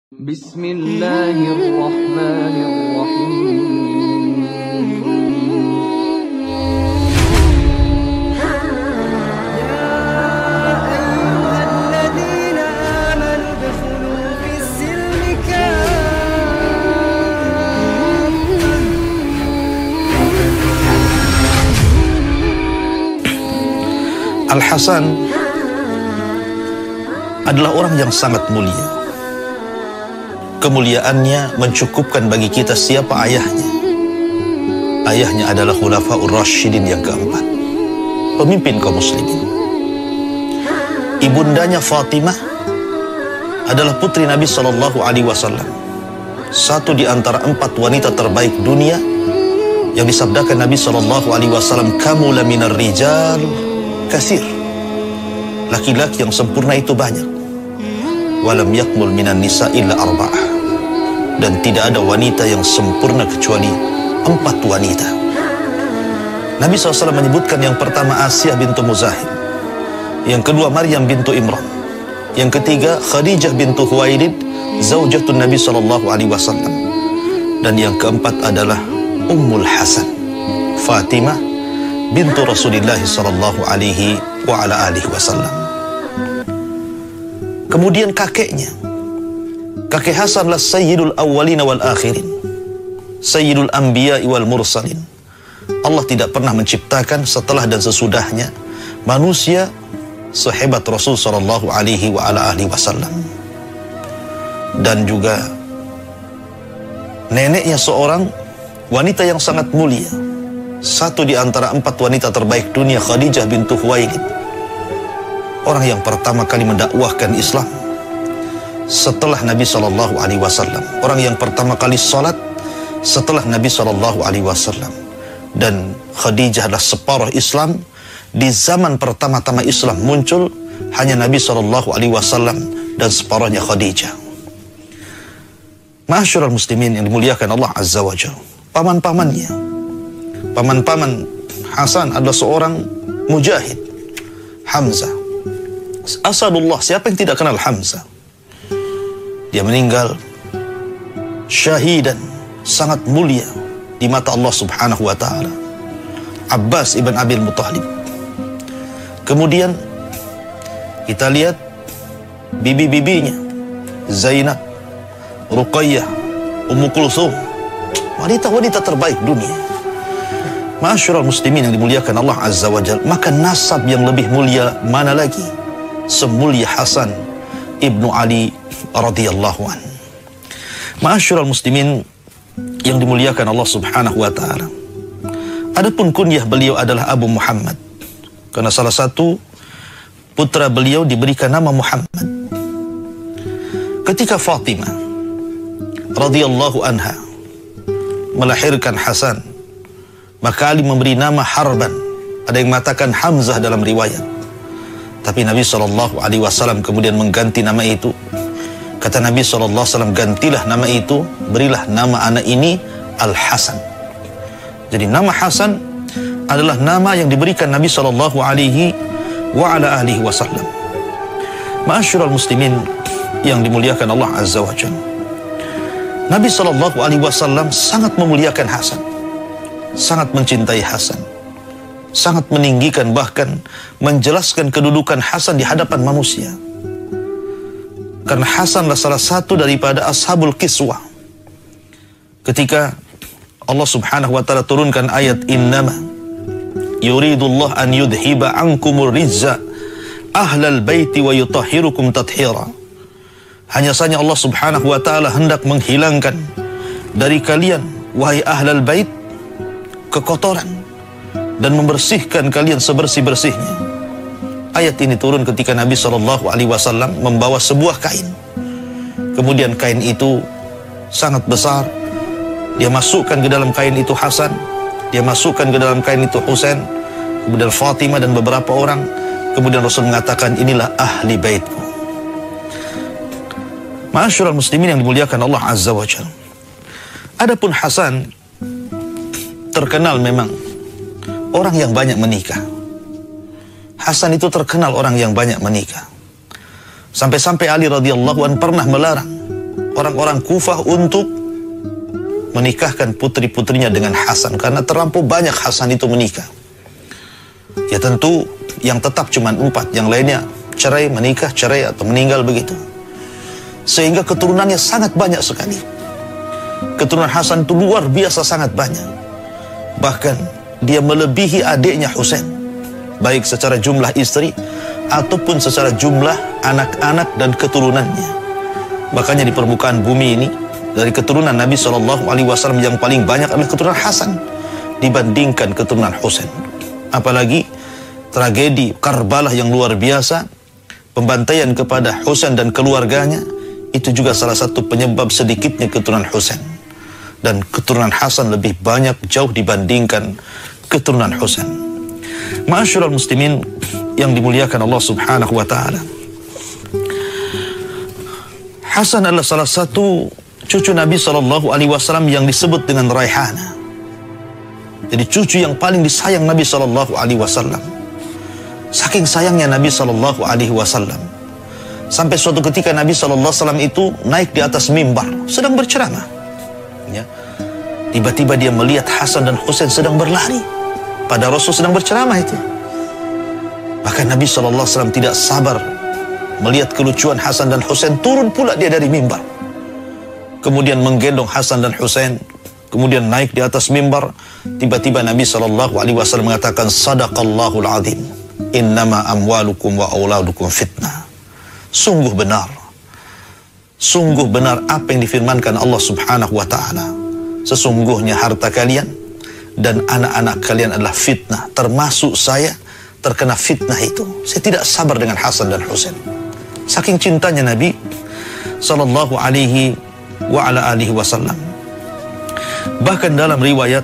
Bismillahirrahmanirrahim. Al-Hasan adalah orang yang sangat mulia. Kemuliaannya mencukupkan bagi kita siapa ayahnya. Ayahnya adalah Khulafaur Rasyidin yang keempat, pemimpin kaum muslimin. Ibundanya Fatimah adalah putri Nabi SAW, satu di antara 4 wanita terbaik dunia yang disabdakan Nabi SAW, "Kamula minar rijal kasir." Laki-laki yang sempurna itu banyak. Walam yakmul minan nisa illa arba'ah. Dan tidak ada wanita yang sempurna kecuali 4 wanita. Nabi SAW menyebutkan yang pertama Asiyah bintu Muzahim, yang kedua Maryam bintu Imran, yang ketiga Khadijah bintu Khuwailid, zaujatun Nabi SAW, dan yang keempat adalah Ummul Hasan, Fatimah bintu Rasulullah SAW. Kemudian kakeknya, kakek Hasan adalah Sayyidul Awwalina wal Akhirin, Sayyidul Anbiya wal Mursalin. Allah tidak pernah menciptakan setelah dan sesudahnya manusia sehebat Rasul sallallahu alaihi wasallam. Dan juga neneknya seorang wanita yang sangat mulia, satu di antara 4 wanita terbaik dunia, Khadijah bintu Khuwailid. Orang yang pertama kali mendakwahkan Islam setelah Nabi SAW. Orang yang pertama kali salat setelah Nabi SAW. Dan Khadijah adalah separuh Islam. Di zaman pertama-tama Islam muncul, hanya Nabi SAW dan separuhnya Khadijah. Ma'asyiral muslimin yang dimuliakan Allah Azza wa Jalla, paman-pamannya, paman-paman Hasan adalah seorang mujahid, Hamzah. Asadullah, siapa yang tidak kenal Hamzah? Dia meninggal syahidan, sangat mulia di mata Allah Subhanahu wa ta'ala. Abbas ibn Abil Muttalib. Kemudian kita lihat bibi-bibinya, Zainab, Ruqayyah, Ummu Kulsum, wanita-wanita terbaik dunia. Ma'asyiral muslimin yang dimuliakan Allah Azza wa Jalla, maka nasab yang lebih mulia mana lagi semulia Hasan ibnu Ali radhiyallahu an. Ma'asyiral muslimin yang dimuliakan Allah Subhanahu wa ta'ala, adapun kunyah beliau adalah Abu Muhammad, karena salah satu putra beliau diberikan nama Muhammad. Ketika Fatimah radhiyallahu anha melahirkan Hasan, maka Ali memberi nama Harban. Ada yang mengatakan Hamzah dalam riwayat. Tapi Nabi SAW kemudian mengganti nama itu. Kata Nabi SAW, gantilah nama itu, berilah nama anak ini Al-Hasan. Jadi nama Hasan adalah nama yang diberikan Nabi SAW. Ma'asyiral muslimin yang dimuliakan Allah Azza wa Jalla, Nabi SAW sangat memuliakan Hasan, sangat mencintai Hasan, sangat meninggikan, bahkan menjelaskan kedudukan Hasan di hadapan manusia. Karena Hasan adalah salah satu daripada ashabul kiswah. Ketika Allah Subhanahu wa ta'ala turunkan ayat innama yuridullah an yudhiba ankumur rizza ahlal baiti wa yutahhirukum tathira. Hanya saja Allah Subhanahu wa ta'ala hendak menghilangkan dari kalian, wahai ahlal bait, kekotoran dan membersihkan kalian sebersih-bersihnya. Ayat ini turun ketika Nabi SAW membawa sebuah kain. Kemudian kain itu sangat besar. Dia masukkan ke dalam kain itu Hasan, dia masukkan ke dalam kain itu Husain, kemudian Fatimah dan beberapa orang. Kemudian Rasul mengatakan, inilah ahli baitku. Ma'asyiral muslimin yang dimuliakan Allah Azza wa Jalla, adapun Hasan terkenal memang orang yang banyak menikah. Hasan itu terkenal orang yang banyak menikah. Sampai-sampai Ali radhiyallahu anhu pernah melarang orang-orang Kufah untuk menikahkan putri-putrinya dengan Hasan, karena terlampau banyak Hasan itu menikah. Ya tentu yang tetap cuma 4, yang lainnya cerai, menikah, cerai, atau meninggal begitu. Sehingga keturunannya sangat banyak sekali. Keturunan Hasan itu luar biasa sangat banyak. Bahkan dia melebihi adiknya Husain, baik secara jumlah istri ataupun secara jumlah anak-anak dan keturunannya. Makanya di permukaan bumi ini, dari keturunan Nabi SAW yang paling banyak adalah keturunan Hasan dibandingkan keturunan Husain. Apalagi tragedi Karbala yang luar biasa, pembantaian kepada Husain dan keluarganya, itu juga salah satu penyebab sedikitnya keturunan Husain. Dan keturunan Hasan lebih banyak jauh dibandingkan keturunan Husain. Ma'asyiral muslimin yang dimuliakan Allah Subhanahu wa taala, Hasan adalah salah satu cucu Nabi SAW yang disebut dengan Raihana. Jadi cucu yang paling disayang Nabi SAW. Saking sayangnya Nabi SAW, sampai suatu ketika Nabi SAW itu naik di atas mimbar sedang berceramah. Ya. Tiba-tiba dia melihat Hasan dan Husain sedang berlari pada Rasul sedang berceramah itu. Maka Nabi SAW tidak sabar melihat kelucuan Hasan dan Husain, turun pula dia dari mimbar. Kemudian menggendong Hasan dan Husain, kemudian naik di atas mimbar. Tiba-tiba Nabi SAW mengatakan, Sadaqallahul azim, innama amwalukum wa auladukum fitnah. Sungguh benar apa yang difirmankan Allah Subhanahu wa ta'ala. Sesungguhnya harta kalian dan anak-anak kalian adalah fitnah, termasuk saya terkena fitnah itu. Saya tidak sabar dengan Hasan dan Husain. Saking cintanya Nabi sallallahu alaihi wa ala alihi wasallam. Bahkan dalam riwayat,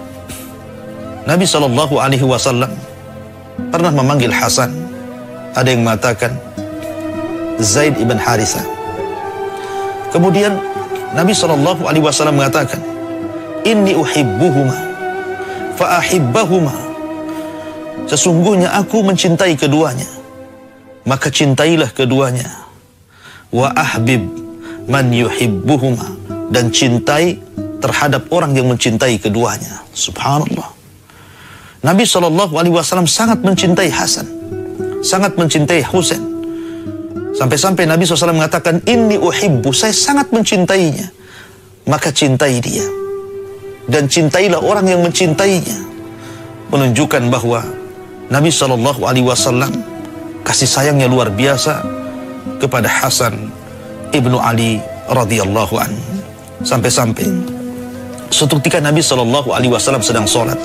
Nabi sallallahu alaihi wasallam pernah memanggil Hasan. Ada yang mengatakan Zaid ibn Harithah. Kemudian Nabi sallallahu alaihi wasallam mengatakan, Inni uhibbuhuma fa ahibbahuma. Sesungguhnya aku mencintai keduanya, maka cintailah keduanya. Wa ahbib man yuhibbuhuma, dan cintai terhadap orang yang mencintai keduanya. Subhanallah. Nabi SAW sangat mencintai Hasan, sangat mencintai Husain. Sampai-sampai Nabi SAW mengatakan, Inni uhibbu, saya sangat mencintainya, maka cintai dia. Dan cintailah orang yang mencintainya. Menunjukkan bahwa Nabi SAW kasih sayangnya luar biasa kepada Hasan ibnu Ali radhiyallahu anhu. Sampai-sampai suatu ketika Nabi SAW sedang sholat,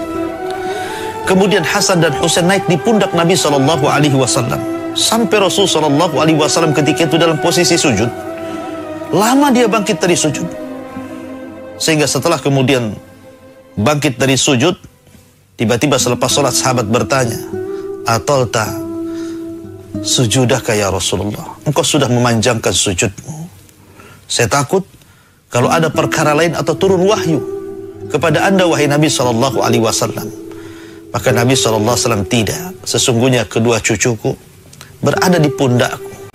kemudian Hasan dan Husain naik di pundak Nabi SAW, sampai Rasul SAW ketika itu dalam posisi sujud. Lama dia bangkit dari sujud, sehingga setelah kemudian bangkit dari sujud, tiba-tiba selepas sholat sahabat bertanya, Atalta sujudaka ya Rasulullah, engkau sudah memanjangkan sujudmu. Saya takut kalau ada perkara lain atau turun wahyu kepada anda wahai Nabi SAW. Maka Nabi SAW tidak, sesungguhnya kedua cucuku berada di pundakku,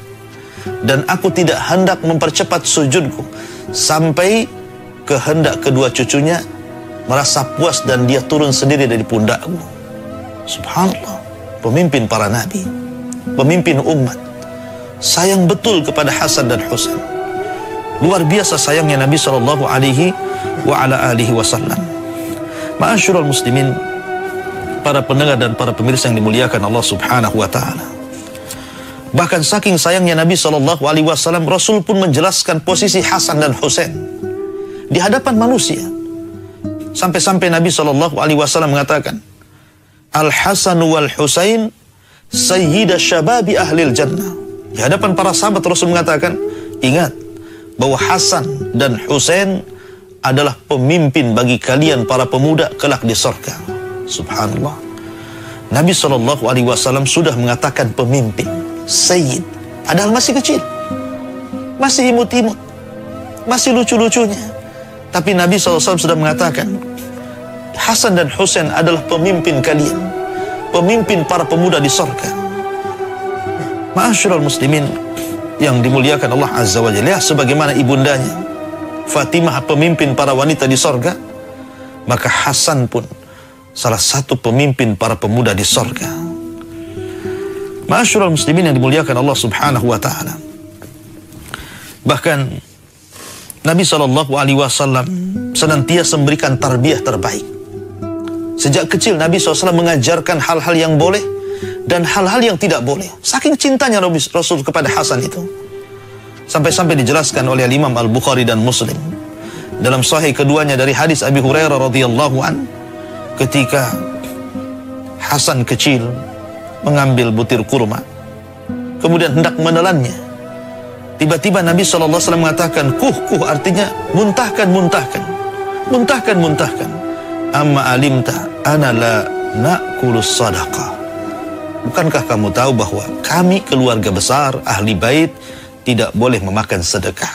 dan aku tidak hendak mempercepat sujudku sampai kehendak kedua cucunya merasa puas dan dia turun sendiri dari pundakku. Subhanallah, pemimpin para nabi, pemimpin umat, sayang betul kepada Hasan dan Husain. Luar biasa sayangnya Nabi sallallahu alaihi wa ala alihi wasallam. Ma'asyiral muslimin, para pendengar dan para pemirsa yang dimuliakan Allah Subhanahu wa taala. Bahkan saking sayangnya Nabi sallallahu alaihi wasallam, Rasul pun menjelaskan posisi Hasan dan Husain di hadapan manusia. Sampai-sampai Nabi sallallahu alaihi wasallam mengatakan, Al-Hasan wal Husain sayyida syababi ahlil jannah. Di hadapan para sahabat Rasul mengatakan, ingat bahwa Hasan dan Husain adalah pemimpin bagi kalian para pemuda kelak di surga. Subhanallah. Nabi SAW sudah mengatakan pemimpin, sayyid, padahal masih kecil, masih imut-imut, masih lucu-lucunya. Tapi Nabi SAW sudah mengatakan, Hasan dan Husain adalah pemimpin kalian, pemimpin para pemuda di surga. Ma'asyiral muslimin yang dimuliakan Allah Azza wa Jalla, sebagaimana ibundanya Fatimah pemimpin para wanita di sorga, maka Hasan pun salah satu pemimpin para pemuda di sorga. Ma'asyiral muslimin yang dimuliakan Allah subhanahu wa ta'ala. Bahkan Nabi SAW senantiasa memberikan tarbiyah terbaik. Sejak kecil Nabi SAW mengajarkan hal-hal yang boleh dan hal-hal yang tidak boleh. Saking cintanya Rasul kepada Hasan itu, sampai-sampai dijelaskan oleh Imam Al-Bukhari dan Muslim dalam sahih keduanya dari hadis Abi Hurairah radhiyallahu an, ketika Hasan kecil mengambil butir kurma kemudian hendak menelannya, tiba-tiba Nabi SAW mengatakan kuh, artinya muntahkan. Amma alimta ana la na'kulus sadaqah. Bukankah kamu tahu bahwa kami keluarga besar ahli bait tidak boleh memakan sedekah?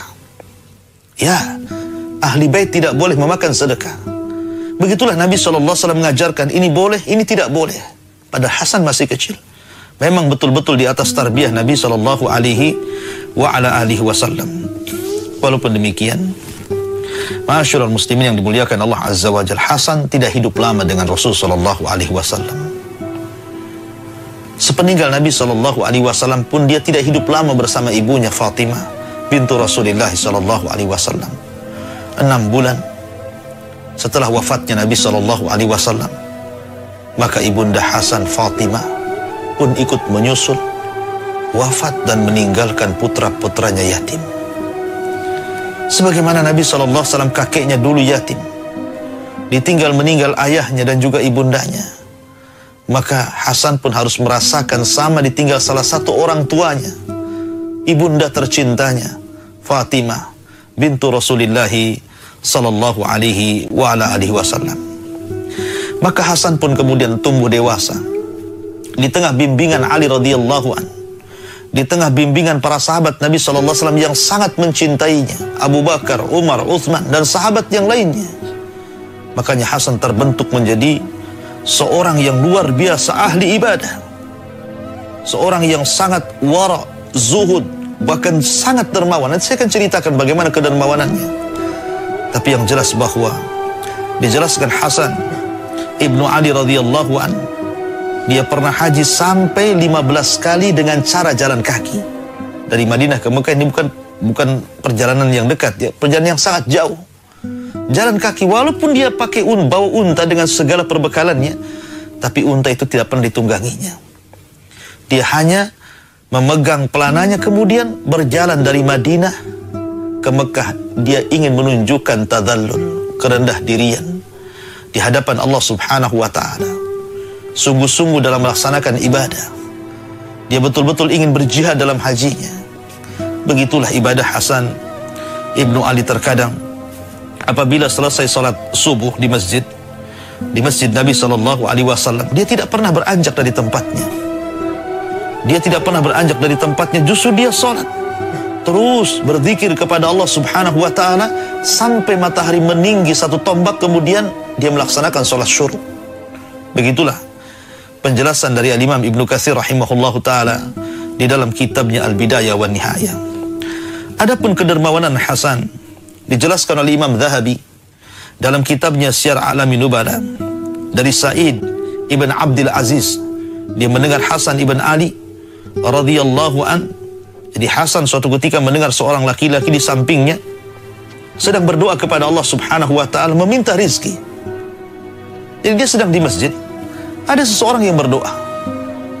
Ya, ahli bait tidak boleh memakan sedekah. Begitulah Nabi SAW mengajarkan ini boleh, ini tidak boleh. Padahal Hasan masih kecil. Memang betul-betul di atas tarbiyah Nabi SAW. Walaupun demikian, ma'asyiral muslimin yang dimuliakan Allah Azza wa Jalla, Hasan tidak hidup lama dengan Rasul SAW. Sepeninggal Nabi SAW pun dia tidak hidup lama bersama ibunya Fatimah bintu Rasulullah SAW. 6 bulan setelah wafatnya Nabi SAW, maka ibunda Hasan, Fatimah, pun ikut menyusul wafat dan meninggalkan putra-putranya yatim. Sebagaimana Nabi SAW kakeknya dulu yatim, ditinggal meninggal ayahnya dan juga ibundanya, maka Hasan pun harus merasakan sama ditinggal salah satu orang tuanya, ibunda tercintanya Fatimah bintu Rasulullah sallallahu alaihi wa ala alihi wasallam. Maka Hasan pun kemudian tumbuh dewasa di tengah bimbingan Ali radhiyallahu an, di tengah bimbingan para sahabat Nabi SAW yang sangat mencintainya, Abu Bakar, Umar, Uthman, dan sahabat yang lainnya. Makanya Hasan terbentuk menjadi seorang yang luar biasa ahli ibadah, seorang yang sangat wara, zuhud, bahkan sangat dermawan. Nanti saya akan ceritakan bagaimana kedermawanannya. Tapi yang jelas bahwa dijelaskan Hasan ibnu Ali radhiyallahu an, dia pernah haji sampai 15 kali dengan cara jalan kaki. Dari Madinah ke Mekah ini bukan perjalanan yang dekat, ya, perjalanan yang sangat jauh. Jalan kaki, walaupun dia pakai bawa unta dengan segala perbekalannya, tapi unta itu tidak pernah ditungganginya. Dia hanya memegang pelananya kemudian berjalan dari Madinah ke Mekah. Dia ingin menunjukkan tadallul, kerendah dirian di hadapan Allah Subhanahu wa ta'ala. Sungguh-sungguh dalam melaksanakan ibadah. Dia betul-betul ingin berjihad dalam hajinya. Begitulah ibadah Hasan ibnu Ali. Terkadang apabila selesai salat subuh di masjid Nabi SAW, dia tidak pernah beranjak dari tempatnya. Justru dia salat, terus berzikir kepada Allah Subhanahu wa ta'ala sampai matahari meninggi 1 tombak, kemudian dia melaksanakan salat syuruk. Begitulah penjelasan dari Al-Imam Ibnu Katsir rahimahullahu ta'ala di dalam kitabnya Al-Bidayah wa Nihayah. Adapun kedermawanan Hasan dijelaskan oleh Imam Zahabi dalam kitabnya Syiar A'lamin Nubala dari Sa'id ibn Abdul Aziz. Dia mendengar Hasan ibn Ali radhiyallahu an. Jadi Hasan suatu ketika mendengar seorang laki-laki di sampingnya sedang berdoa kepada Allah Subhanahu wa ta'ala meminta rizki. Jadi dia sedang di masjid, ada seseorang yang berdoa,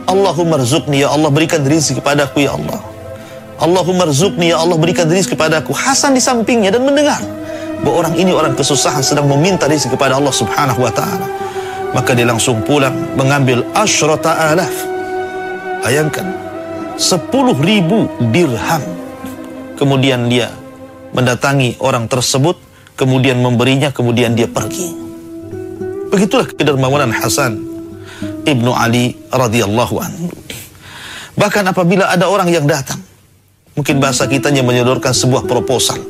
Allahumma rzuqni, ya Allah berikan rizki kepadaku ya Allah. Allahumma rzuqni, ya Allah berikan rizki kepadaku. Hasan di sampingnya dan mendengar bahwa orang ini orang kesusahan sedang meminta rizki kepada Allah Subhanahu wa ta'ala. Maka dia langsung pulang mengambil asyrata alaf. Bayangkan, 10.000 dirham. Kemudian dia mendatangi orang tersebut, kemudian memberinya, kemudian dia pergi. Begitulah kedermawanan Hasan ibnu Ali radhiyallahu anhu. Bahkan apabila ada orang yang datang, mungkin bahasa kitanya menyodorkan sebuah proposal,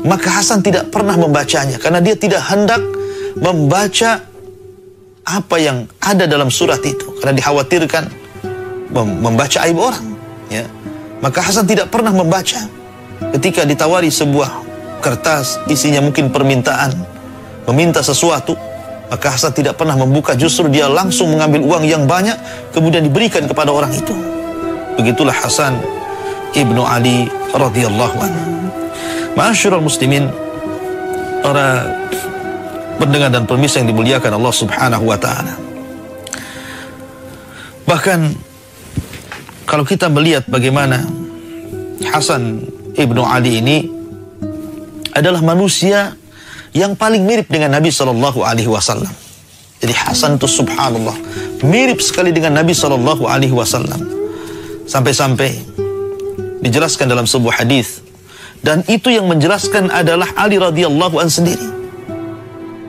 maka Hasan tidak pernah membacanya karena dia tidak hendak membaca apa yang ada dalam surat itu, karena dikhawatirkan membaca aib orang, ya. Maka Hasan tidak pernah membaca. Ketika ditawari sebuah kertas isinya mungkin permintaan, meminta sesuatu, maka Hasan tidak pernah membuka, justru dia langsung mengambil uang yang banyak kemudian diberikan kepada orang itu. Begitulah Hasan ibnu Ali radhiyallahu anhu. Ma'asyiral muslimin, para pendengar dan pemirsa yang dimuliakan Allah Subhanahu wa taala. Bahkan kalau kita melihat bagaimana Hasan ibnu Ali ini adalah manusia yang paling mirip dengan Nabi Shallallahu Alaihi Wasallam. Jadi Hasan itu subhanallah mirip sekali dengan Nabi Shallallahu Alaihi Wasallam. Sampai-sampai dijelaskan dalam sebuah hadis, dan itu yang menjelaskan adalah Ali radhiyallahu an sendiri.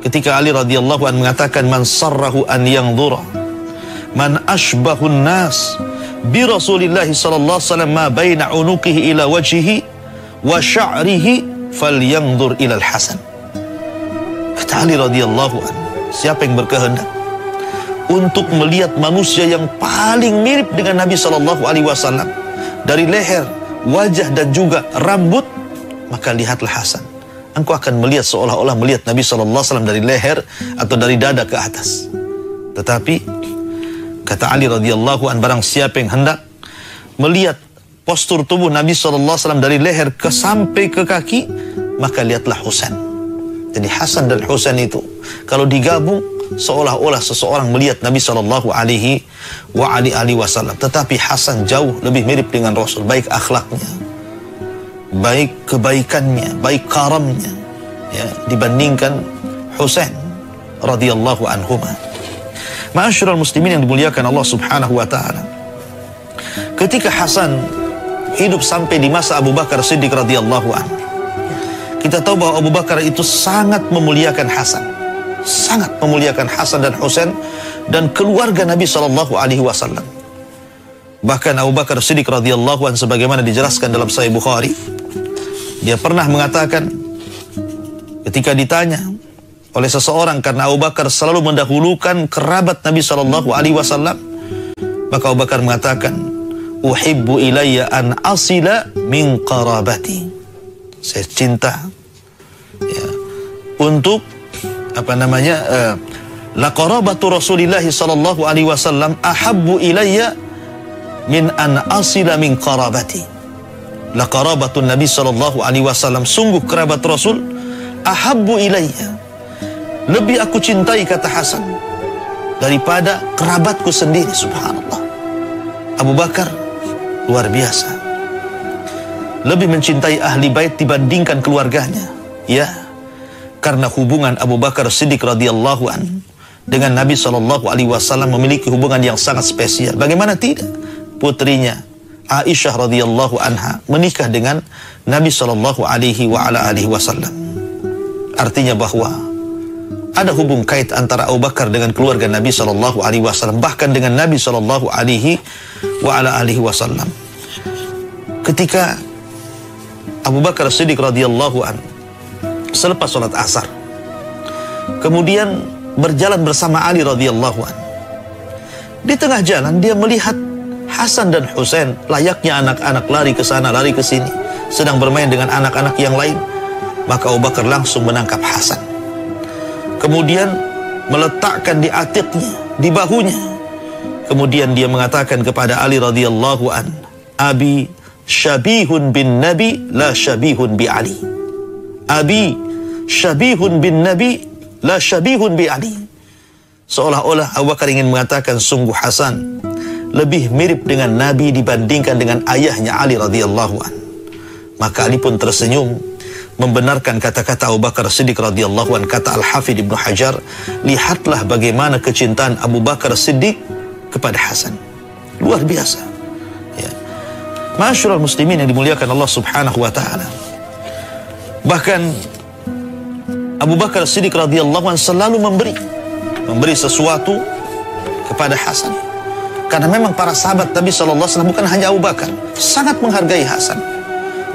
Ketika Ali radhiyallahu an mengatakan, man sarrahu an yanzura man ashbahun nas bi Rasulillahi sallallahu alaihi wasallam ma baina unuqihi ila wajhihi wa sya'rihi falyanzur ila al-Hasan. Kata Ali radhiyallahu an, siapa yang berkehendak untuk melihat manusia yang paling mirip dengan Nabi sallallahu alaihi wasallam dari leher, wajah dan juga rambut, maka lihatlah Hasan. Engkau akan melihat seolah-olah melihat Nabi sallallahu alaihi wasallam dari leher atau dari dada ke atas. Tetapi kata Ali radhiyallahu an, barang siapa yang hendak melihat postur tubuh Nabi sallallahu alaihi wasallam dari leher ke sampai ke kaki, maka lihatlah Husain. Jadi Hasan dan Husain itu kalau digabung seolah-olah seseorang melihat Nabi sallallahu alaihi wasallam. Tetapi Hasan jauh lebih mirip dengan Rasul, baik akhlaknya, baik kebaikannya, baik karamnya, ya, dibandingkan Husain radhiyallahu anhuma. Ma'asyiral muslimin yang dimuliakan Allah Subhanahu wa taala. Ketika Hasan hidup sampai di masa Abu Bakar Siddiq radhiyallahu anhu, kita tahu bahwa Abu Bakar itu sangat memuliakan Hasan, sangat memuliakan Hasan dan Husain dan keluarga Nabi sallallahu alaihi wasallam. Bahkan Abu Bakar Siddiq radhiyallahu anhu sebagaimana dijelaskan dalam Sahih Bukhari, dia pernah mengatakan ketika ditanya oleh seseorang, karena Abu Bakar selalu mendahulukan kerabat Nabi sallallahu alaihi wasallam, maka Abu Bakar mengatakan, uhibbu ilayya an asila min qarabati. Saya cinta, ya, untuk la qarabatu Rasulillah sallallahu alaihi wasallam ahabbu ilayya min an asila min qarabati. La qarabatu Nabi sallallahu alaihi wasallam, sungguh kerabat Rasul, ahabbu ilayya, lebih aku cintai, kata Hasan, daripada kerabatku sendiri. Subhanallah. Abu Bakar luar biasa, lebih mencintai ahli bait dibandingkan keluarganya. Ya, karena hubungan Abu Bakar Siddiq radhiyallahu an dengan Nabi sallallahu alaihi wasallam memiliki hubungan yang sangat spesial. Bagaimana tidak? Putrinya Aisyah radhiyallahu anha menikah dengan Nabi sallallahu alaihi wasallam. Artinya bahwa ada hubung kait antara Abu Bakar dengan keluarga Nabi sallallahu alaihi wasallam, bahkan dengan Nabi sallallahu alaihi wasallam. Ketika Abu Bakar Siddiq radhiyallahu anhu selepas sholat asar kemudian berjalan bersama Ali radhiyallahu anhu, di tengah jalan dia melihat Hasan dan Husain layaknya anak-anak lari ke sana lari ke sini, sedang bermain dengan anak-anak yang lain. Maka Abu Bakar langsung menangkap Hasan, kemudian meletakkan di atiknya, di bahunya. Kemudian dia mengatakan kepada Ali radhiyallahu anhu, abi syabihun bin Nabi la syabihun bi Ali. Abi syabihun bin Nabi la syabihun bi Ali. Seolah-olah Abu Bakar ingin mengatakan, sungguh Hasan lebih mirip dengan Nabi dibandingkan dengan ayahnya Ali radhiyallahu an. Maka Ali pun tersenyum membenarkan kata-kata Abu Bakar Siddiq radhiyallahu an. Kata Al-Hafidh Ibnu Hajar, lihatlah bagaimana kecintaan Abu Bakar Siddiq kepada Hasan, luar biasa. Ma'asyiral muslimin yang dimuliakan Allah Subhanahu wa taala. Bahkan Abu Bakar Siddiq radhiyallahu anhu selalu memberi sesuatu kepada Hasan. Karena memang para sahabat Nabi sallallahu alaihi wasallam, bukan hanya Abu Bakar, sangat menghargai Hasan.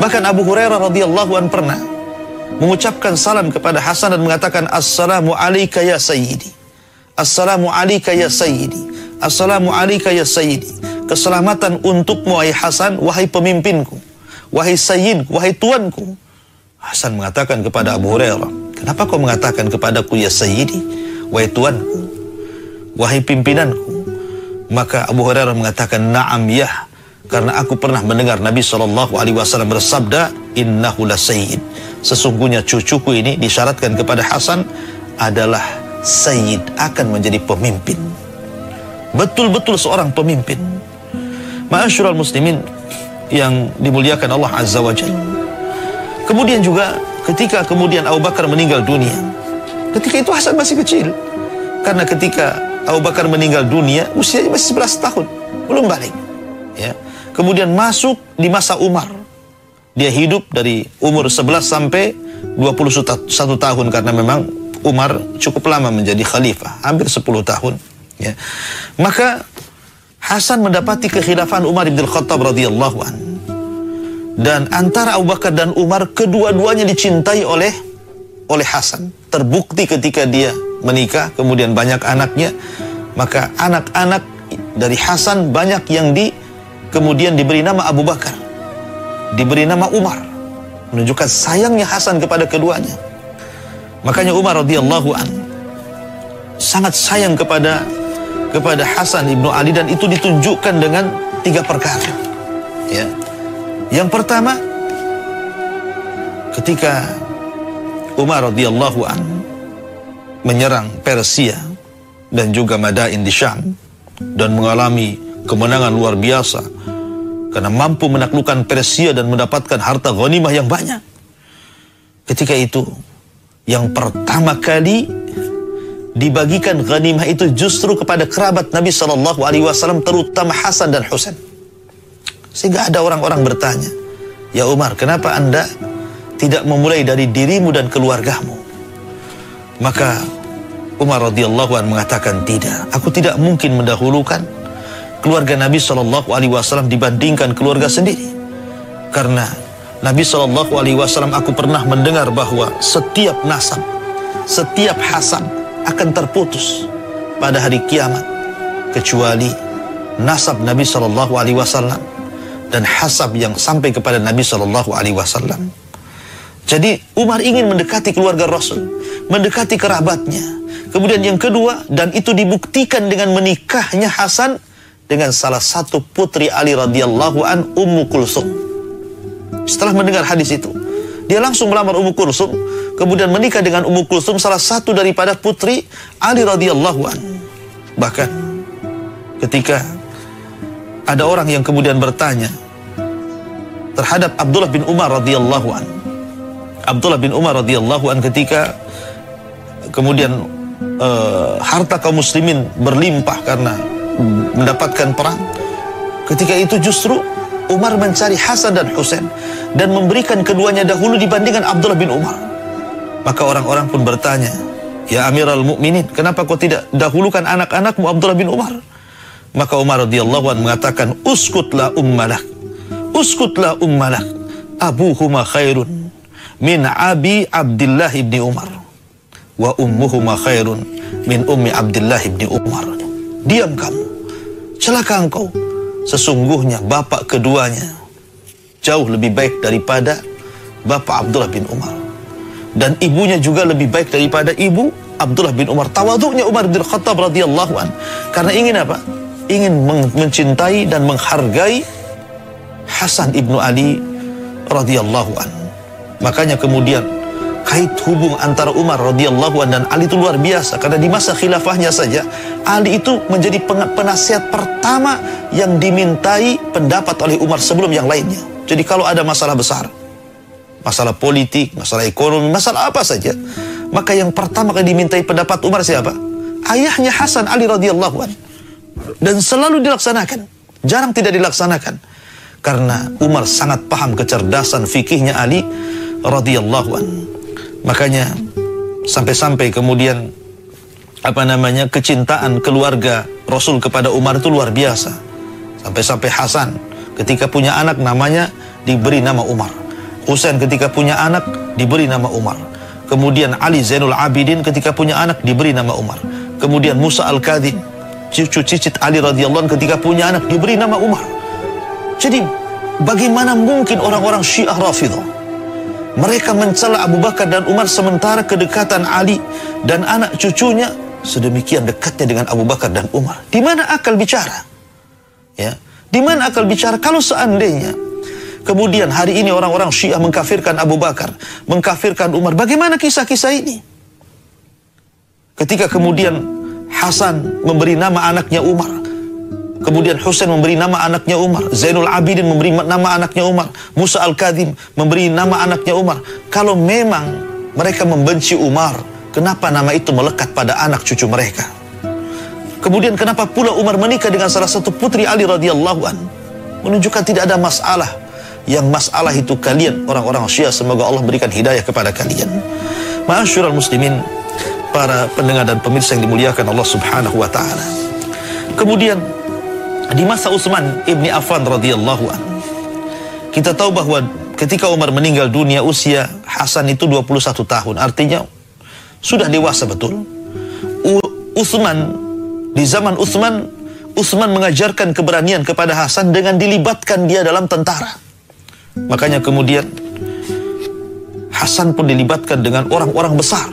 Bahkan Abu Hurairah radhiyallahu anhu pernah mengucapkan salam kepada Hasan dan mengatakan, assalamu alayka ya sayyidi. Assalamu alayka ya sayyidi. Assalamu alayka ya sayyidi. Keselamatan untukmu wahai Hasan, wahai pemimpinku, wahai sayyidku, wahai tuanku. Hasan mengatakan kepada Abu Hurairah, kenapa kau mengatakan kepadaku ya Sayyidi, wahai tuanku, wahai pimpinanku? Maka Abu Hurairah mengatakan, na'am ya, karena aku pernah mendengar Nabi SAW bersabda, innahu la sayyid, sesungguhnya cucuku ini disyaratkan kepada Hasan adalah sayyid, akan menjadi pemimpin. Betul-betul seorang pemimpin. Ma'asyiral muslimin yang dimuliakan Allah Azza wa Jalla. Kemudian juga ketika kemudian Abu Bakar meninggal dunia, ketika itu Hasan masih kecil. Karena ketika Abu Bakar meninggal dunia, usianya masih 11 tahun, belum balik. Ya. Kemudian masuk di masa Umar. Dia hidup dari umur 11 sampai 21 tahun, karena memang Umar cukup lama menjadi khalifah, hampir 10 tahun. Ya. Maka Hasan mendapati kekhilafan Umar bin Khattab radhiyallahu anhu. Dan antara Abu Bakar dan Umar, kedua-duanya dicintai oleh Hasan. Terbukti ketika dia menikah, kemudian banyak anaknya, maka anak-anak dari Hasan banyak yang kemudian diberi nama Abu Bakar, diberi nama Umar, menunjukkan sayangnya Hasan kepada keduanya. Makanya Umar radhiyallahu anhu sangat sayang kepada Hasan ibnu Ali, dan itu ditunjukkan dengan 3 perkara. Ya. Yang pertama, ketika Umar radhiyallahu anhu menyerang Persia dan juga Madain di Syam dan mengalami kemenangan luar biasa karena mampu menaklukkan Persia dan mendapatkan harta ghanimah yang banyak. Ketika itu, yang pertama kali dibagikan ghanimah itu justru kepada kerabat Nabi SAW, terutama Hasan dan Husain. Sehingga ada orang-orang bertanya, ya Umar, kenapa Anda tidak memulai dari dirimu dan keluargamu? Maka Umar radhiyallahu anhu mengatakan, tidak, aku tidak mungkin mendahulukan keluarga Nabi SAW dibandingkan keluarga sendiri. Karena Nabi SAW, aku pernah mendengar bahwa setiap nasab, setiap hasab akan terputus pada hari kiamat, kecuali nasab Nabi SAW dan hasab yang sampai kepada Nabi SAW. Jadi Umar ingin mendekati keluarga Rasul, mendekati kerabatnya. Kemudian yang kedua, dan itu dibuktikan dengan menikahnya Hasan dengan salah satu putri Ali radhiyallahu an, Ummu Kulsum. Setelah mendengar hadis itu, dia langsung melamar Ummu Kulsum, kemudian menikah dengan Ummu Kulsum, salah satu daripada putri Ali radhiyallahu an. Bahkan ketika ada orang yang kemudian bertanya terhadap Abdullah bin Umar radhiyallahu an. Abdullah bin Umar radhiyallahu an ketika kemudian harta kaum muslimin berlimpah karena mendapatkan perang. Ketika itu justru Umar mencari Hasan dan Husain dan memberikan keduanya dahulu dibandingkan Abdullah bin Umar. Maka orang-orang pun bertanya, ya Amirul Mukminin, kenapa kau tidak dahulukan anak-anakmu Abdullah bin Umar? Maka Umar radhiyallahu anhu mengatakan, uskutlah ummalak, uskutlah ummalak, abuhuma khairun min abi Abdullah ibni Umar wa ummuhuma khairun min ummi Abdullah ibni Umar. Diam kamu, celaka engkau, sesungguhnya bapak keduanya jauh lebih baik daripada bapak Abdullah bin Umar, dan ibunya juga lebih baik daripada ibu Abdullah bin Umar. Tawaduknya Umar bin Khattab radhiyallahu anhu karena ingin apa? Ingin mencintai dan menghargai Hasan ibnu Ali radhiyallahu anhu. Makanya kemudian kait hubung antara Umar radhiyallahu anhu dan Ali itu luar biasa, karena di masa khilafahnya saja Ali itu menjadi penasihat pertama yang dimintai pendapat oleh Umar sebelum yang lainnya. Jadi kalau ada masalah besar, masalah politik, masalah ekonomi, masalah apa saja, maka yang pertama kali dimintai pendapat Umar siapa? Ayahnya Hasan Ali radhiyallahu anhu. Dan selalu dilaksanakan, jarang tidak dilaksanakan, karena Umar sangat paham kecerdasan fikihnya Ali radhiyallahu anhu. Makanya sampai-sampai kemudian kecintaan keluarga Rasul kepada Umar itu luar biasa. Sampai-sampai Hasan ketika punya anak namanya diberi nama Umar. Husain ketika punya anak diberi nama Umar. Kemudian Ali Zainul Abidin ketika punya anak diberi nama Umar. Kemudian Musa Al-Kadhim, cucu cicit Ali radhiyallahu anhu, ketika punya anak diberi nama Umar. Jadi bagaimana mungkin orang-orang Syiah Rafidhah Mereka mencela Abu Bakar dan Umar sementara kedekatan Ali dan anak cucunya sedemikian dekatnya dengan Abu Bakar dan Umar. Di mana akal bicara? Ya, di mana akal bicara kalau seandainya kemudian hari ini orang-orang Syiah mengkafirkan Abu Bakar, mengkafirkan Umar, bagaimana kisah-kisah ini? Ketika kemudian Hasan memberi nama anaknya Umar, kemudian Husain memberi nama anaknya Umar, Zainul Abidin memberi nama anaknya Umar, Musa Al-Kadhim memberi nama anaknya Umar. Kalau memang mereka membenci Umar, kenapa nama itu melekat pada anak cucu mereka? Kemudian kenapa pula Umar menikah dengan salah satu putri Ali radhiyallahu an? Menunjukkan tidak ada masalah. Yang masalah itu kalian orang-orang Syiah, semoga Allah berikan hidayah kepada kalian. Ma'asyiral muslimin, para pendengar dan pemirsa yang dimuliakan Allah Subhanahu wa taala. Kemudian di masa Utsman ibni Affan radhiyallahu an, kita tahu bahwa ketika Umar meninggal dunia usia Hasan itu 21 tahun, artinya sudah dewasa betul. Utsman, di zaman Utsman mengajarkan keberanian kepada Hasan dengan dilibatkan dia dalam tentara. Makanya kemudian Hasan pun dilibatkan dengan orang-orang besar,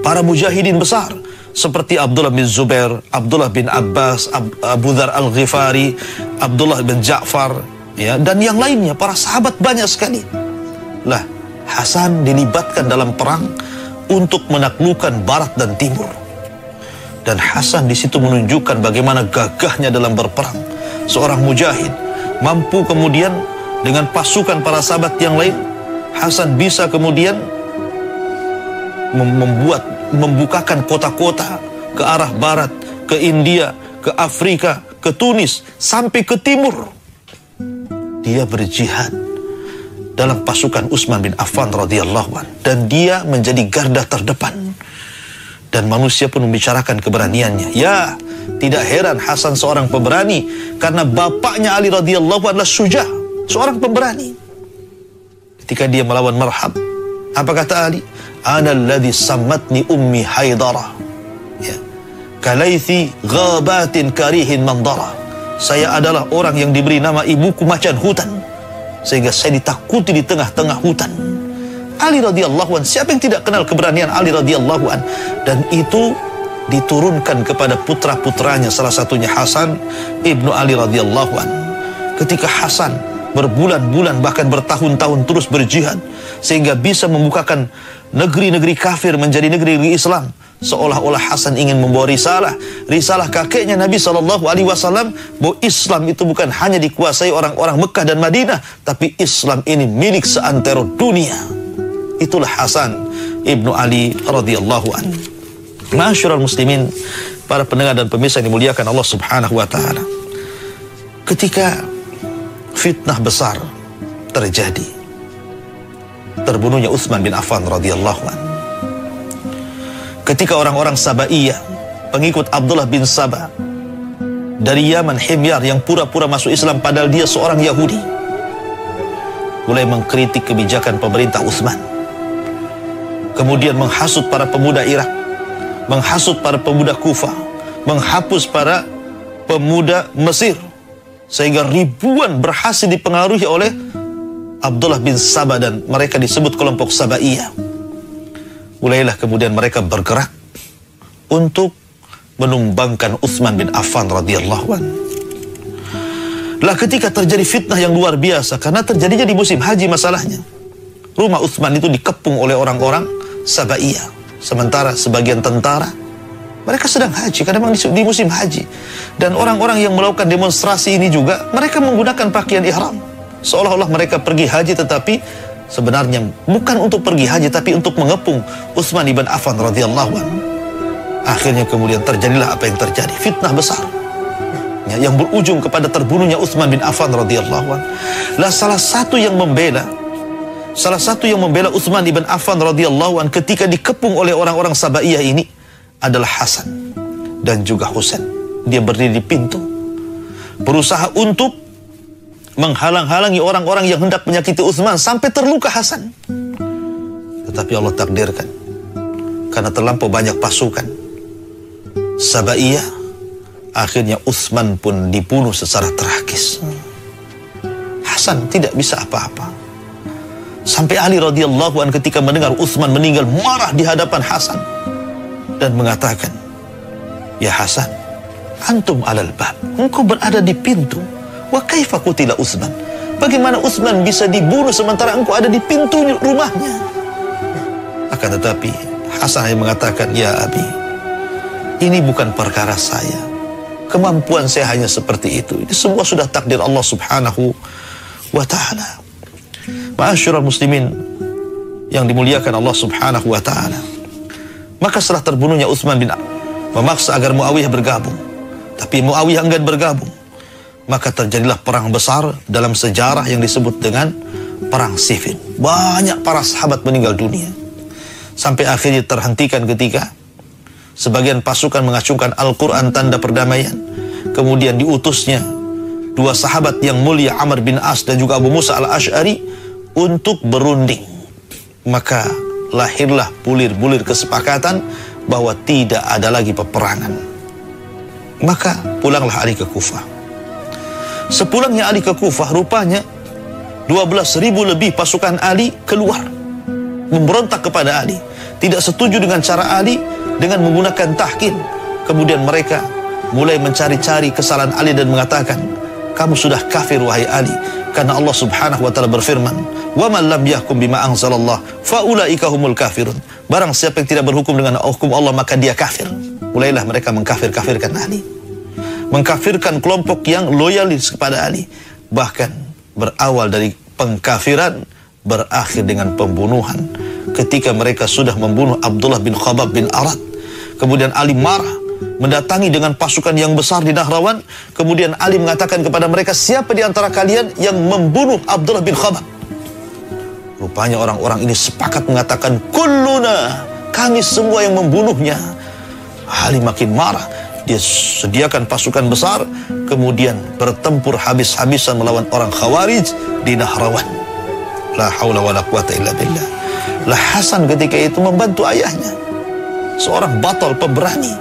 para mujahidin besar, seperti Abdullah bin Zubair, Abdullah bin Abbas, Abu Dzar Al-Ghifari, Abdullah bin Ja'far, ya, dan yang lainnya, para sahabat banyak sekali. Lah, Hasan dilibatkan dalam perang untuk menaklukkan barat dan timur. Dan Hasan di situ menunjukkan bagaimana gagahnya dalam berperang. Seorang mujahid mampu kemudian dengan pasukan para sahabat yang lain, Hasan bisa kemudian membukakan kota-kota ke arah barat, ke India, ke Afrika, ke Tunis, sampai ke timur. Dia berjihad dalam pasukan Utsman bin Affan radhiyallahu an, dan dia menjadi garda terdepan. Dan manusia pun membicarakan keberaniannya. Ya, tidak heran Hasan seorang pemberani, karena bapaknya Ali radhiyallahu an adalah Syuja', seorang pemberani. Ketika dia melawan Marhab, apa kata Ali? Ana alladhi sammatni ummi Haidarah, ya, kalaithi ghabatin karihin mandara. Saya adalah orang yang diberi nama ibuku macan hutan, sehingga saya ditakuti di tengah-tengah hutan. Ali radhiyallahu an, siapa yang tidak kenal keberanian Ali radhiyallahu an? Dan itu diturunkan kepada putra-putranya, salah satunya Hasan ibnu Ali radhiyallahu an. Ketika Hasan berbulan-bulan bahkan bertahun-tahun terus berjihad, sehingga bisa membukakan negeri-negeri kafir menjadi negeri-negeri Islam, seolah-olah Hasan ingin membawa risalah kakeknya Nabi SAW, bahwa Islam itu bukan hanya dikuasai orang-orang Mekah dan Madinah, tapi Islam ini milik seantero dunia. Itulah Hasan ibnu Ali radhiyallahu an. Ma'asyiral muslimin, para pendengar dan pemirsa yang dimuliakan Allah Subhanahu wa taala. Ketika fitnah besar terjadi, terbunuhnya Utsman bin Affan radhiyallahu an. Ketika orang-orang Sabaiyah, pengikut Abdullah bin Sabah dari Yaman, Himyar, yang pura-pura masuk Islam padahal dia seorang Yahudi, mulai mengkritik kebijakan pemerintah Utsman. Kemudian menghasut para pemuda Irak, menghasut para pemuda Kufah, menghapus para pemuda Mesir, sehingga ribuan berhasil dipengaruhi oleh Abdullah bin Sabah, dan mereka disebut kelompok Sabaiyah. Mulailah kemudian mereka bergerak untuk menumbangkan Utsman bin Affan radhiyallahu an. Lah, ketika terjadi fitnah yang luar biasa, karena terjadinya di musim haji masalahnya. Rumah Utsman itu dikepung oleh orang-orang Sabaiyah, sementara sebagian tentara mereka sedang haji, karena memang di musim haji. Dan orang-orang yang melakukan demonstrasi ini juga mereka menggunakan pakaian ihram, seolah-olah mereka pergi haji, tetapi sebenarnya bukan untuk pergi haji, tapi untuk mengepung Utsman ibn Affan radhiyallahu an. Akhirnya kemudian terjadilah apa yang terjadi, fitnah besar, ya, yang berujung kepada terbunuhnya Utsman bin Affan radhiyallahu an. Lah, salah satu yang membela Utsman ibn Affan radhiyallahu an ketika dikepung oleh orang-orang Sabaiyah ini adalah Hasan dan juga Husain. Dia berdiri di pintu, berusaha untuk menghalang-halangi orang-orang yang hendak menyakiti Utsman, sampai terluka Hasan. Tetapi Allah takdirkan, karena terlampau banyak pasukan Sabaiyah, akhirnya Utsman pun dibunuh secara tragis. Hasan tidak bisa apa-apa. Sampai Ali radhiyallahu anhu ketika mendengar Utsman meninggal marah di hadapan Hasan dan mengatakan, "Ya Hasan, antum alal bab, engkau berada di pintu. Wa kaifa qutila Utsman? Bagaimana Utsman bisa dibunuh sementara engkau ada di pintu rumahnya?" Akan tetapi Hasan hanya mengatakan, "Ya Abi, ini bukan perkara saya. Kemampuan saya hanya seperti itu. Ini semua sudah takdir Allah Subhanahu wa ta'ala." Ma'asyiral muslimin yang dimuliakan Allah Subhanahu wa ta'ala. Maka setelah terbunuhnya Utsman bin memaksa agar Muawiyah bergabung. Tapi Muawiyah enggan bergabung. Maka terjadilah perang besar dalam sejarah yang disebut dengan Perang Siffin. Banyak para sahabat meninggal dunia. Sampai akhirnya terhentikan ketika sebagian pasukan mengacungkan Al-Quran tanda perdamaian. Kemudian diutusnya dua sahabat yang mulia, Amr bin As dan juga Abu Musa al-Ash'ari, untuk berunding. Maka lahirlah bulir-bulir kesepakatan bahwa tidak ada lagi peperangan. Maka pulanglah Ali ke Kufah. Sepulangnya Ali ke Kufah, rupanya 12.000 lebih pasukan Ali keluar memberontak kepada Ali. Tidak setuju dengan cara Ali dengan menggunakan tahkim. Kemudian mereka mulai mencari-cari kesalahan Ali dan mengatakan, "Kamu sudah kafir wahai Ali, karena Allah Subhanahu wa ta'ala berfirman, wa man lam yahkum bima anzalallah fa ulaika humul kafirun." Barang siapa yang tidak berhukum dengan hukum Allah, maka dia kafir. Mulailah mereka mengkafir-kafirkan Ali, mengkafirkan kelompok yang loyalis kepada Ali. Bahkan berawal dari pengkafiran berakhir dengan pembunuhan ketika mereka sudah membunuh Abdullah bin Khabbab bin Arad. Kemudian Ali marah, mendatangi dengan pasukan yang besar di Nahrawan. Kemudian Ali mengatakan kepada mereka, "Siapa di antara kalian yang membunuh Abdullah bin Khabbab?" Rupanya orang-orang ini sepakat mengatakan, "Kulluna, kami semua yang membunuhnya." Ali makin marah. Dia sediakan pasukan besar, kemudian bertempur habis-habisan melawan orang Khawarij di Nahrawan. La haula wala quwata illa billah. Lah Hasan ketika itu membantu ayahnya, seorang batal pemberani.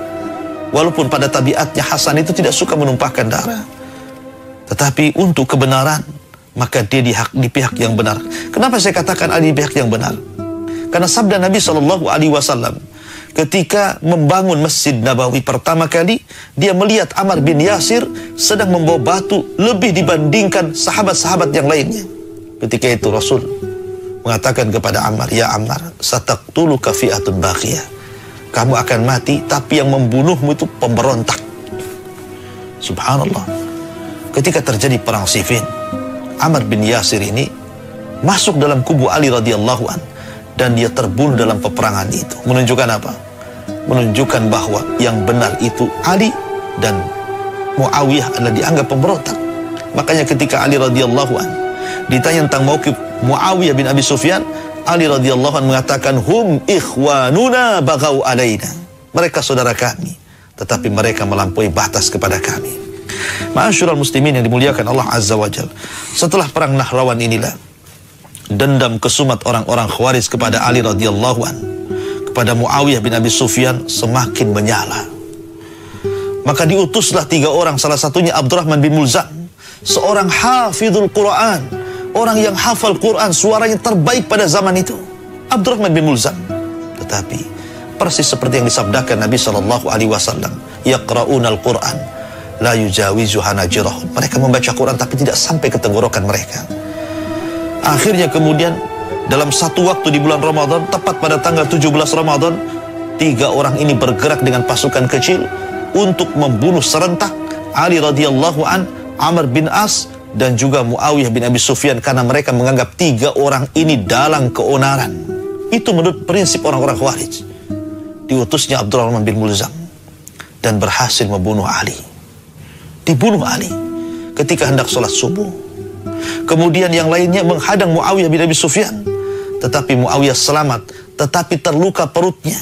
Walaupun pada tabiatnya Hasan itu tidak suka menumpahkan darah, tetapi untuk kebenaran, maka dia di pihak yang benar. Kenapa saya katakan Ali di pihak yang benar? Karena sabda Nabi SAW ketika membangun Masjid Nabawi pertama kali, dia melihat Ammar bin Yasir sedang membawa batu lebih dibandingkan sahabat-sahabat yang lainnya. Ketika itu Rasul mengatakan kepada Ammar, "Ya Ammar, sataqtuluka fi'atun baqiyah." Kamu akan mati, tapi yang membunuhmu itu pemberontak. Subhanallah. Ketika terjadi perang Siffin, Ammar bin Yasir ini masuk dalam kubu Ali radhiyallahu an dan dia terbunuh dalam peperangan itu. Menunjukkan apa? Menunjukkan bahwa yang benar itu Ali dan Muawiyah adalah dianggap pemberontak. Makanya ketika Ali radhiyallahu an ditanya tentang mauqif Muawiyah bin Abi Sufyan, Ali radhiyallahu anhu mengatakan, "Hum ikhwanuna bagau alaina." Mereka saudara kami, tetapi mereka melampaui batas kepada kami. Ma'asyiral muslimin yang dimuliakan Allah Azza wa Jalla. Setelah perang Nahrawan inilah dendam kesumat orang-orang Khawarij kepada Ali radhiyallahu anhu, kepada Muawiyah bin Abi Sufyan semakin menyala. Maka diutuslah 3 orang, salah satunya Abdurrahman bin Mulzam, seorang hafizul Quran, orang yang hafal Quran, suaranya terbaik pada zaman itu, Abdurrahman bin Mulzam. Tetapi persis seperti yang disabdakan Nabi SAW, "Yaqra'unal Quran la yujawizu hanajirahum." Mereka membaca Quran tapi tidak sampai ke tenggorokan mereka. Akhirnya kemudian dalam satu waktu di bulan Ramadan, tepat pada tanggal 17 Ramadan, 3 orang ini bergerak dengan pasukan kecil untuk membunuh serentak Ali radhiyallahu an, Amr bin As, dan juga Muawiyah bin Abi Sufyan, karena mereka menganggap 3 orang ini dalang keonaran. Itu menurut prinsip orang-orang Khawarij. Diutusnya Abdurrahman bin Mulzam dan berhasil membunuh Ali. Dibunuh Ali ketika hendak sholat subuh. Kemudian yang lainnya menghadang Muawiyah bin Abi Sufyan, tetapi Muawiyah selamat, tetapi terluka perutnya,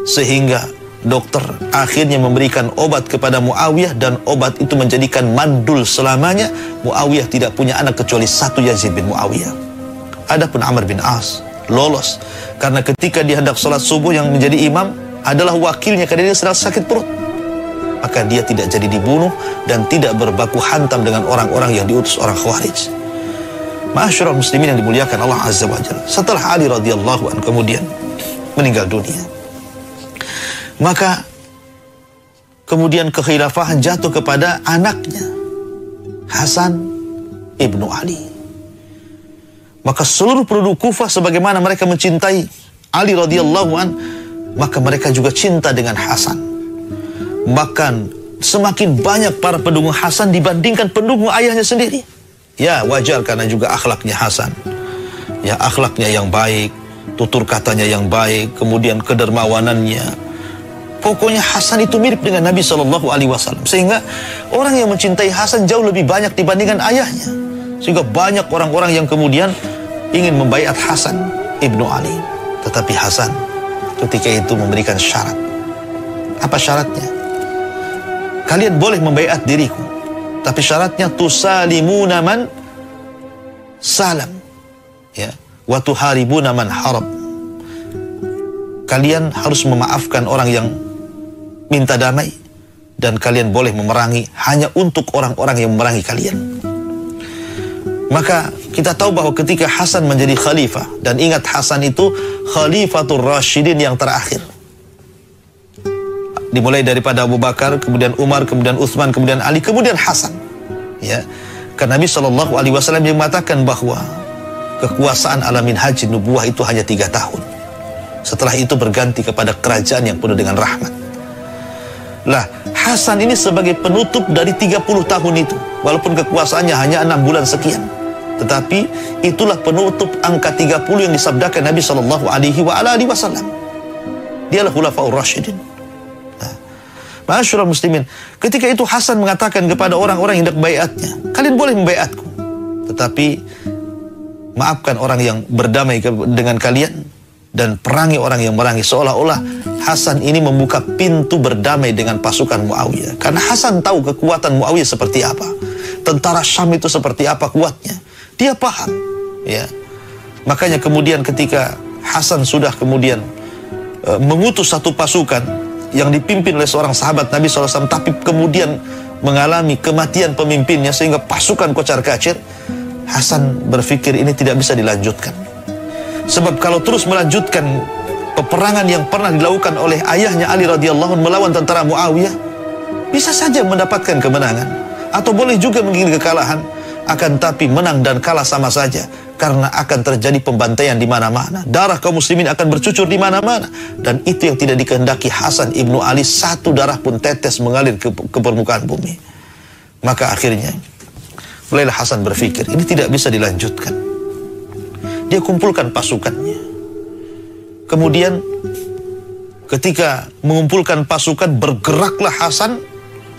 sehingga dokter akhirnya memberikan obat kepada Muawiyah, dan obat itu menjadikan mandul selamanya. Muawiyah tidak punya anak kecuali satu, Yazid bin Muawiyah. Adapun Amr bin As lolos, karena ketika dia hendak sholat subuh yang menjadi imam adalah wakilnya karena dia sedang sakit perut. Maka dia tidak jadi dibunuh dan tidak berbaku hantam dengan orang-orang yang diutus orang Khawarij. Ma'asyiral muslimin yang dimuliakan Allah Azza wa Jalla, setelah Ali radhiyallahu anhu kemudian meninggal dunia, maka kemudian kekhilafahan jatuh kepada anaknya Hasan ibnu Ali. Maka seluruh penduduk Kufah sebagaimana mereka mencintai Ali radhiyallahu anhu, maka mereka juga cinta dengan Hasan. Bahkan semakin banyak para pendukung Hasan dibandingkan pendukung ayahnya sendiri. Ya wajar karena juga akhlaknya Hasan, ya akhlaknya yang baik, tutur katanya yang baik, kemudian kedermawanannya. Pokoknya Hasan itu mirip dengan Nabi SAW. Sehingga orang yang mencintai Hasan jauh lebih banyak dibandingkan ayahnya. Sehingga banyak orang-orang yang kemudian ingin membaiat Hasan ibnu Ali. Tetapi Hasan ketika itu memberikan syarat. Apa syaratnya? Kalian boleh membaiat diriku, tapi syaratnya tusalimuna man salam, ya, wa tuharibuna man harab. Kalian harus memaafkan orang yang minta damai, dan kalian boleh memerangi hanya untuk orang-orang yang memerangi kalian. Maka kita tahu bahwa ketika Hasan menjadi khalifah, dan ingat Hasan itu Khalifatul Rasyidin yang terakhir, dimulai daripada Abu Bakar, kemudian Umar, kemudian Utsman, kemudian Ali, kemudian Hasan. Ya, karena Nabi SAW yang mengatakan bahwa kekuasaan alamin haji nubuwah itu hanya 3 tahun. Setelah itu berganti kepada kerajaan yang penuh dengan rahmat. Lah, Hasan ini sebagai penutup dari 30 tahun itu, walaupun kekuasaannya hanya 6 bulan sekian, tetapi itulah penutup angka 30 yang disabdakan Nabi SAW. Dialah Khulafaur Rasyidin. Ma'asyiral muslimin, ketika itu Hasan mengatakan kepada orang-orang yang hendak baiatnya, kalian boleh membaiatku, tetapi maafkan orang yang berdamai dengan kalian dan perangi orang yang merangi. Seolah-olah Hasan ini membuka pintu berdamai dengan pasukan Muawiyah. Karena Hasan tahu kekuatan Muawiyah seperti apa, tentara Syam itu seperti apa kuatnya. Dia paham, ya. Makanya kemudian ketika Hasan sudah kemudian mengutus satu pasukan yang dipimpin oleh seorang sahabat Nabi SAW, tapi kemudian mengalami kematian pemimpinnya sehingga pasukan kocar-kacir, Hasan berpikir ini tidak bisa dilanjutkan. Sebab kalau terus melanjutkan peperangan yang pernah dilakukan oleh ayahnya Ali radhiyallahu anhu melawan tentara Muawiyah, bisa saja mendapatkan kemenangan, atau boleh juga mengalami kekalahan. Akan tapi menang dan kalah sama saja, karena akan terjadi pembantaian di mana-mana. Darah kaum muslimin akan bercucur di mana-mana, dan itu yang tidak dikehendaki Hasan ibnu Ali. Satu darah pun tetes mengalir ke permukaan bumi. Maka akhirnya mulailah Hasan berpikir ini tidak bisa dilanjutkan. Dia kumpulkan pasukannya. Kemudian ketika mengumpulkan pasukan, bergeraklah Hasan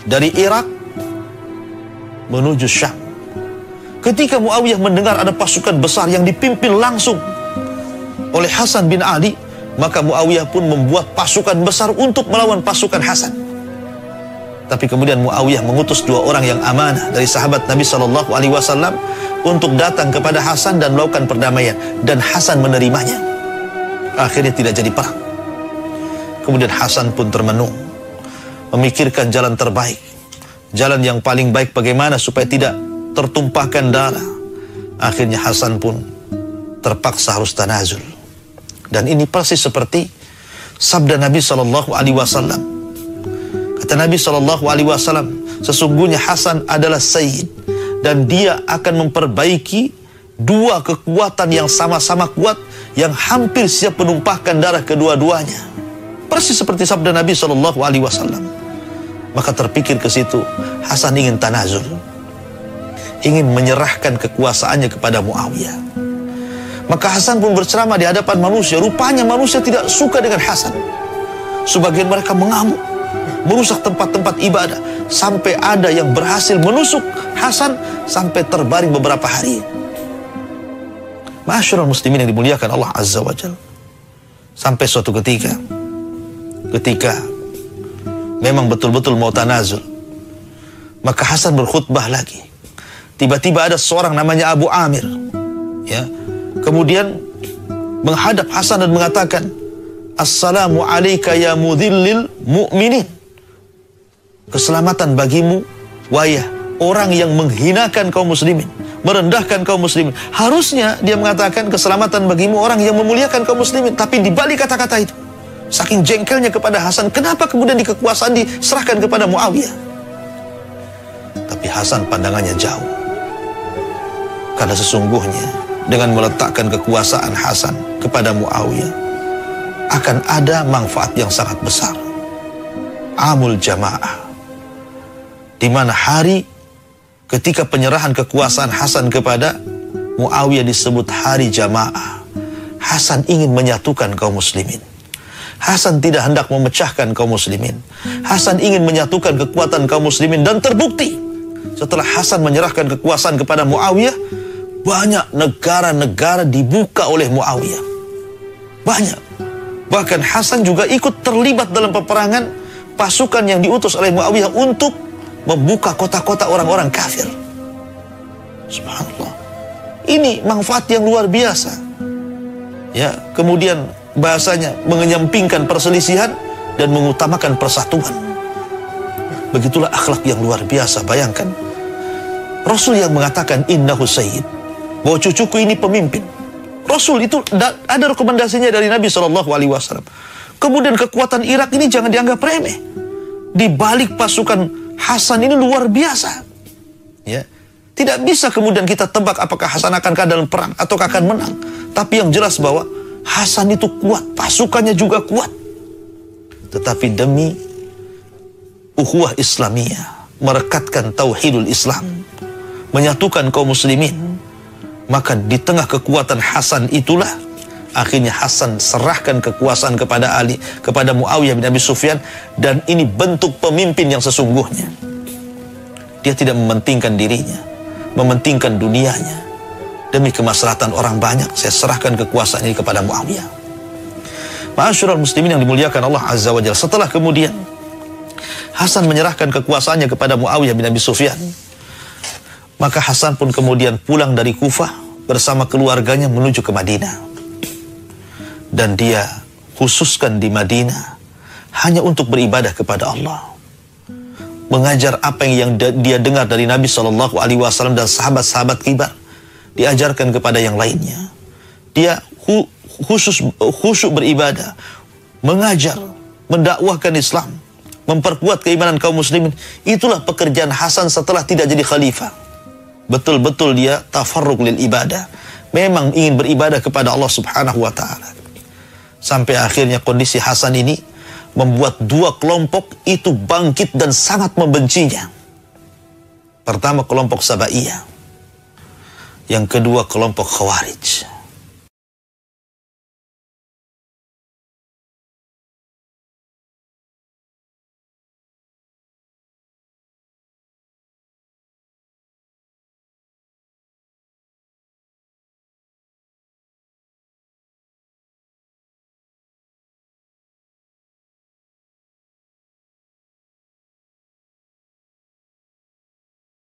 dari Irak menuju Syam. Ketika Muawiyah mendengar ada pasukan besar yang dipimpin langsung oleh Hasan bin Ali, maka Muawiyah pun membuat pasukan besar untuk melawan pasukan Hasan. Tapi kemudian Muawiyah mengutus 2 orang yang amanah dari sahabat Nabi SAW untuk datang kepada Hasan dan melakukan perdamaian, dan Hasan menerimanya. Akhirnya tidak jadi perang. Kemudian Hasan pun termenung, memikirkan jalan terbaik, jalan yang paling baik bagaimana supaya tidak tertumpahkan darah. Akhirnya Hasan pun terpaksa harus tanazul. Dan ini persis seperti sabda Nabi SAW. Kata Nabi SAW, sesungguhnya Hasan adalah sayyid, dan dia akan memperbaiki 2 kekuatan yang sama-sama kuat, yang hampir siap menumpahkan darah kedua-duanya. Persis seperti sabda Nabi SAW. Maka terpikir ke situ, Hasan ingin tanazul, ingin menyerahkan kekuasaannya kepada Muawiyah. Maka Hasan pun berceramah di hadapan manusia. Rupanya manusia tidak suka dengan Hasan. Sebagian mereka mengamuk, merusak tempat-tempat ibadah, sampai ada yang berhasil menusuk Hasan sampai terbaring beberapa hari. Ma'asyiral muslimin yang dimuliakan Allah Azza wa Jalla. Sampai suatu ketika memang betul-betul mau tanazul, maka Hasan berkhutbah lagi. Tiba-tiba ada seorang namanya Abu Amir, ya, kemudian menghadap Hasan dan mengatakan, "Assalamu alayka ya mudhillil mu'minin." Keselamatan bagimu, wahai orang yang menghinakan kaum muslimin, merendahkan kaum muslimin. Harusnya dia mengatakan keselamatan bagimu orang yang memuliakan kaum muslimin. Tapi di balik kata-kata itu, saking jengkelnya kepada Hasan, kenapa kemudian di kekuasaan diserahkan kepada Muawiyah? Tapi Hasan pandangannya jauh. Karena sesungguhnya dengan meletakkan kekuasaan Hasan kepada Muawiyah akan ada manfaat yang sangat besar. Amul Jamaah, di mana hari ketika penyerahan kekuasaan Hasan kepada Muawiyah disebut hari jamaah. Hasan ingin menyatukan kaum muslimin. Hasan tidak hendak memecahkan kaum muslimin. Hasan ingin menyatukan kekuatan kaum muslimin, dan terbukti setelah Hasan menyerahkan kekuasaan kepada Muawiyah, banyak negara-negara dibuka oleh Muawiyah. Banyak. Bahkan Hasan juga ikut terlibat dalam peperangan pasukan yang diutus oleh Muawiyah untuk membuka kota-kota orang-orang kafir. Subhanallah. Ini manfaat yang luar biasa. Ya, kemudian bahasanya mengenyampingkan perselisihan dan mengutamakan persatuan. Begitulah akhlak yang luar biasa. Bayangkan Rasul yang mengatakan innahu sayyid, bahwa cucuku ini pemimpin. Rasul itu ada rekomendasinya dari Nabi SAW. Kemudian kekuatan Irak ini jangan dianggap remeh. Di balik pasukan Hasan ini luar biasa. Ya, tidak bisa kemudian kita tebak apakah Hasan akan kalah dalam perang atau akan menang. Tapi yang jelas bahwa Hasan itu kuat, pasukannya juga kuat. Tetapi demi ukhuwah Islamiyah, merekatkan tauhidul Islam, menyatukan kaum muslimin, maka di tengah kekuatan Hasan itulah akhirnya Hasan serahkan kekuasaan kepada kepada Muawiyah bin Abi Sufyan, dan ini bentuk pemimpin yang sesungguhnya. Dia tidak mementingkan dirinya, mementingkan dunianya. Demi kemaslahatan orang banyak, saya serahkan kekuasaan ini kepada Muawiyah. Ma'asyiral muslimin yang dimuliakan Allah Azza wa Jalla, setelah kemudian Hasan menyerahkan kekuasaannya kepada Muawiyah bin Abi Sufyan, maka Hasan pun kemudian pulang dari Kufah bersama keluarganya menuju ke Madinah. Dan dia khususkan di Madinah hanya untuk beribadah kepada Allah, mengajar apa yang dia dengar dari Nabi SAW dan sahabat-sahabat kibar, diajarkan kepada yang lainnya. Dia khusyuk beribadah, mengajar, mendakwahkan Islam, memperkuat keimanan kaum muslimin. Itulah pekerjaan Hasan setelah tidak jadi khalifah. Betul-betul dia tafarruq lil ibadah, memang ingin beribadah kepada Allah Subhanahu wa ta'ala. Sampai akhirnya kondisi Hasan ini membuat dua kelompok itu bangkit dan sangat membencinya. Pertama kelompok Sabaiyah, yang kedua kelompok Khawarij.